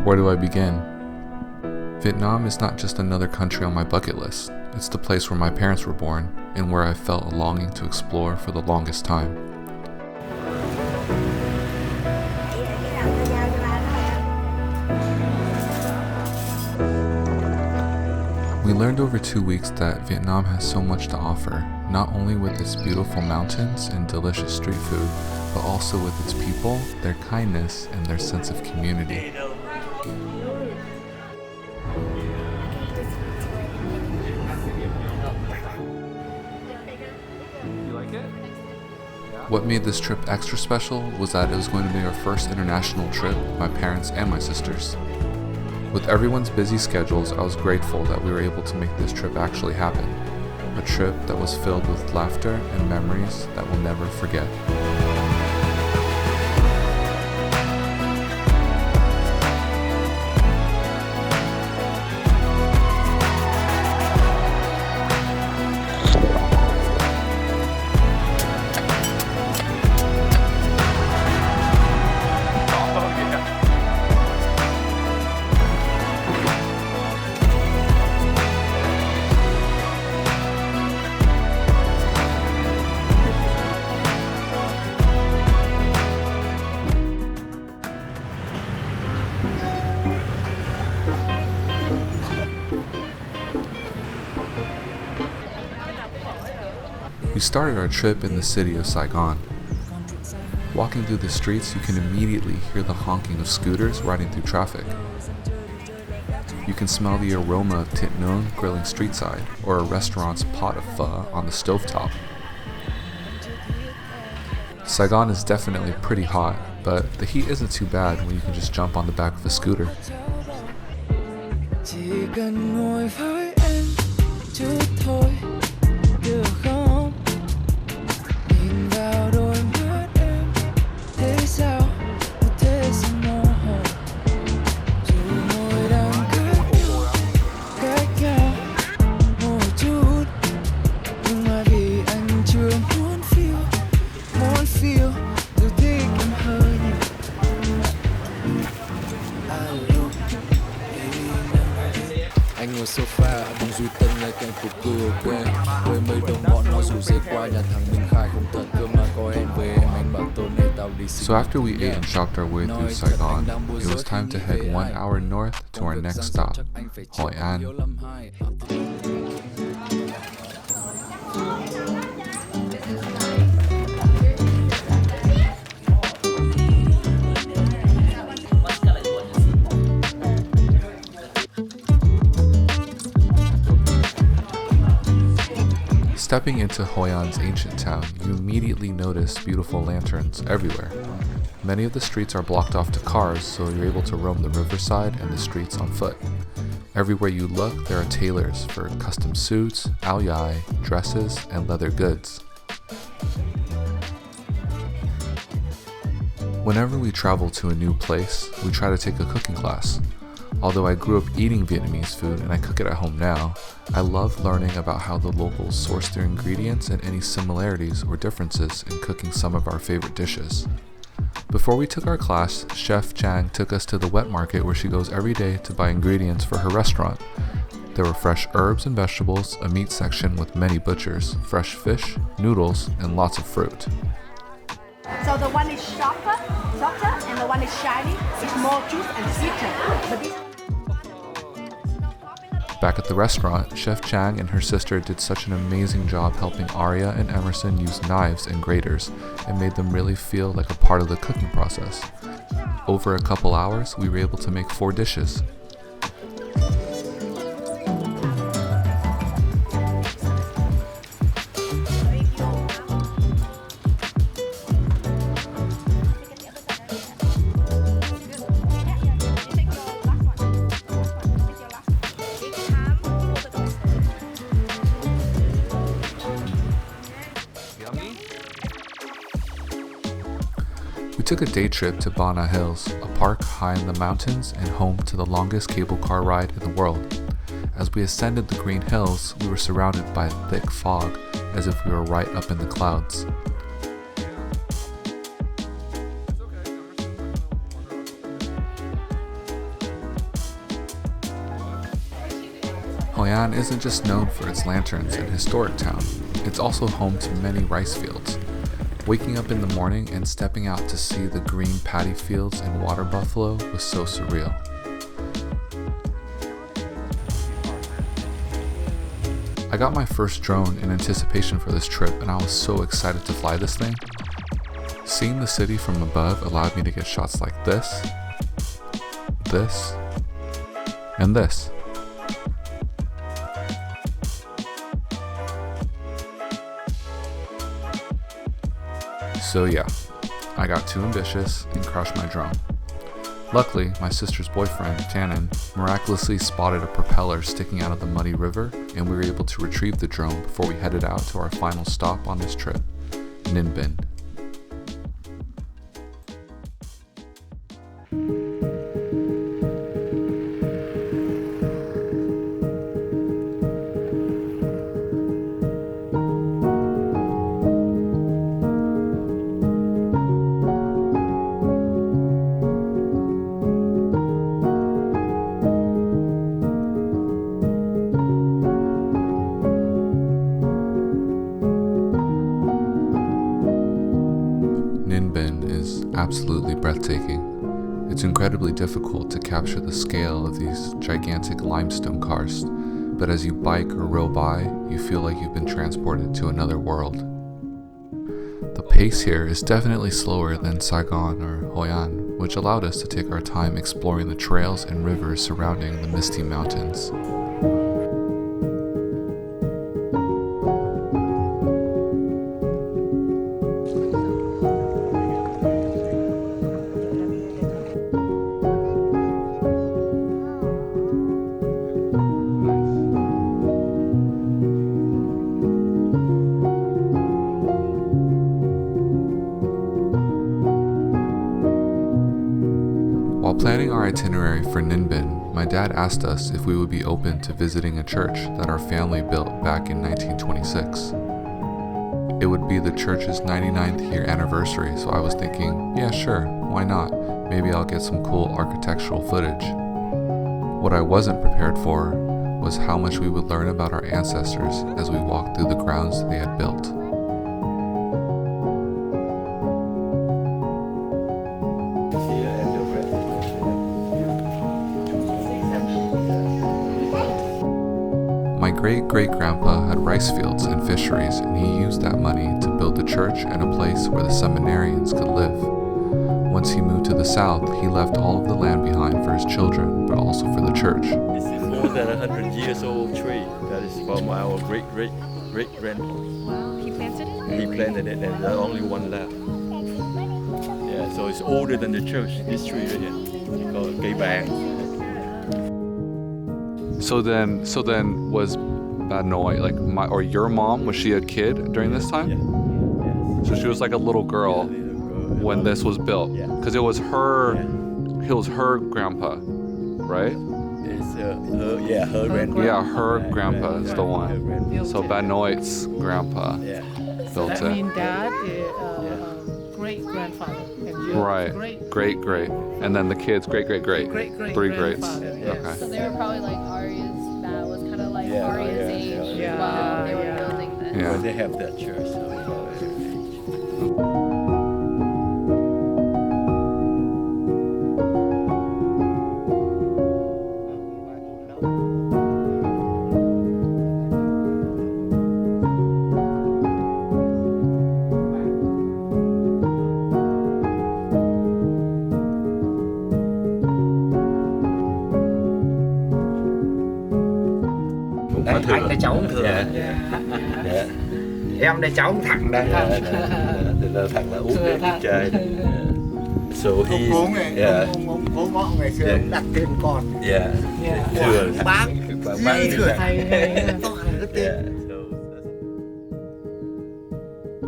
Where do I begin? Vietnam is not just another country on my bucket list. It's the place where my parents were born and where I felt a longing to explore for the longest time. We learned over 2 weeks that Vietnam has so much to offer, not only with its beautiful mountains and delicious street food, but also with its people, their kindness, and their sense of community. What made this trip extra special was that it was going to be our first international trip, my parents and my sisters. With everyone's busy schedules, I was grateful that we were able to make this trip actually happen. A trip that was filled with laughter and memories that we'll never forget. We started our trip in the city of Saigon. Walking through the streets, you can immediately hear the honking of scooters riding through traffic. You can smell the aroma of Thit Nung grilling streetside, or a restaurant's pot of pho on the stovetop. Saigon is definitely pretty hot, but the heat isn't too bad when you can just jump on the back of a scooter. Chỉ cần ngồi với em chút thôi, được không? Nhìn vào đôi mắt em, thế sao có thể không mơ hồ? Dù ngồi đang cách nhau một chút, nhưng mà vì anh chưa muốn feel, dù thích em hơi nhiều. Anh ngồi sofa, bông duy tân ngày càng cuộc cười quen. Với mấy đồng bọn nó rủ dê qua nhà thằng Minh Khai không thật cơ mà có em với em anh bảo tối nay tao đi. So after we ate and shopped our way through Saigon, it was time to head 1 hour north to our next stop, Hội An. Stepping into Hoi An's ancient town, you immediately notice beautiful lanterns everywhere. Many of the streets are blocked off to cars, so you're able to roam the riverside and the streets on foot. Everywhere you look, there are tailors for custom suits, ao dai, dresses, and leather goods. Whenever we travel to a new place, we try to take a cooking class. Although I grew up eating Vietnamese food and I cook it at home now, I love learning about how the locals source their ingredients and any similarities or differences in cooking some of our favorite dishes. Before we took our class, Chef Chang took us to the wet market where she goes every day to buy ingredients for her restaurant. There were fresh herbs and vegetables, a meat section with many butchers, fresh fish, noodles, and lots of fruit. So the one is softer, and the one is shiny. It's more juice and sweeter. Back at the restaurant, Chef Chang and her sister did such an amazing job helping Arya and Emerson use knives and graters and made them really feel like a part of the cooking process. Over a couple hours, we were able to make 4 dishes. We took a day trip to Ba Na Hills, a park high in the mountains and home to the longest cable car ride in the world. As we ascended the green hills, we were surrounded by thick fog, as if we were right up in the clouds. Hoi An isn't just known for its lanterns and historic town, it's also home to many rice fields. Waking up in the morning and stepping out to see the green paddy fields and water buffalo was so surreal. I got my first drone in anticipation for this trip and I was so excited to fly this thing. Seeing the city from above allowed me to get shots like this, and this. So yeah, I got too ambitious and crashed my drone. Luckily, my sister's boyfriend, Tannen, miraculously spotted a propeller sticking out of the muddy river, and we were able to retrieve the drone before we headed out to our final stop on this trip, Ninh Bình. Ninh Bình is absolutely breathtaking. It's incredibly difficult to capture the scale of these gigantic limestone karst, but as you bike or row by, you feel like you've been transported to another world. The pace here is definitely slower than Saigon or Hoi An, which allowed us to take our time exploring the trails and rivers surrounding the misty mountains. While planning our itinerary for Ninh Bình, my dad asked us if we would be open to visiting a church that our family built back in 1926. It would be the church's 99th year anniversary, so I was thinking, yeah sure, why not? Maybe I'll get some cool architectural footage. What I wasn't prepared for was how much we would learn about our ancestors as we walked through the grounds they had built. My great-great-grandpa had rice fields and fisheries, and he used that money to build the church and a place where the seminarians could live. Once he moved to the south, he left all of the land behind for his children, but also for the church. It's a more than 100 years old tree that is from our great-great-great-grandpa. He planted it? He planted it and there's only one left. Yeah, so it's older than the church, this tree right here. It's called Cây Bàng. So then was Bà Nội, like your mom, was she a kid during this time? Yeah. So she was like a little girl when this was built, because it was her grandpa, right? It's her grandpa. Yeah, her grandpa is the one. So Bà Nội grandpa built That it. means dad is great-grandfather. And you're Right, great, and then the kids great, three greats. Great-great-grandfather, yes. Okay. So they were probably like Arya's, that was kind of like Yeah, Arya's yeah, age yeah. while they were Yeah. building this. Yeah. But they have that church, so we know everything. Đây, anh đây cháu thừa. Dạ. Em đây cháu thẳng đây. Thì là thằng là uống cái Thằng. chai. So Ông he's cố này, yeah, ông cố ngõ ngày xưa ông đặt tên con. yeah. Thừa Bác, bác Di thừa. Hay, hay. Toàn là cái tên. Yeah. So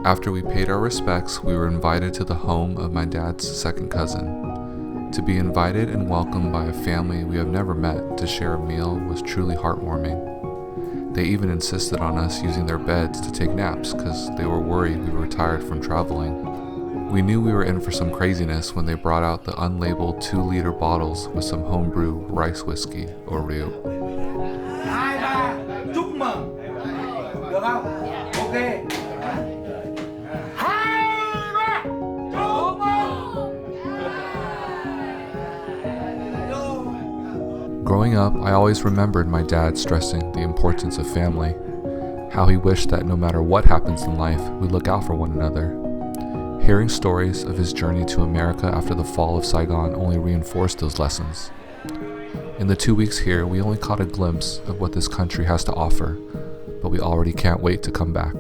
After we paid our respects, we were invited to the home of my dad's second cousin. To be invited and welcomed by a family we have never met to share a meal was truly heartwarming. They even insisted on us using their beds to take naps because they were worried we were tired from traveling. We knew we were in for some craziness when they brought out the unlabeled 2-liter bottles with some homebrew rice whiskey or rượu. 2, 3. Growing up, I always remembered my dad stressing the importance of family, how he wished that no matter what happens in life, we look out for one another. Hearing stories of his journey to America after the fall of Saigon only reinforced those lessons. In the 2 weeks here, we only caught a glimpse of what this country has to offer, but we already can't wait to come back.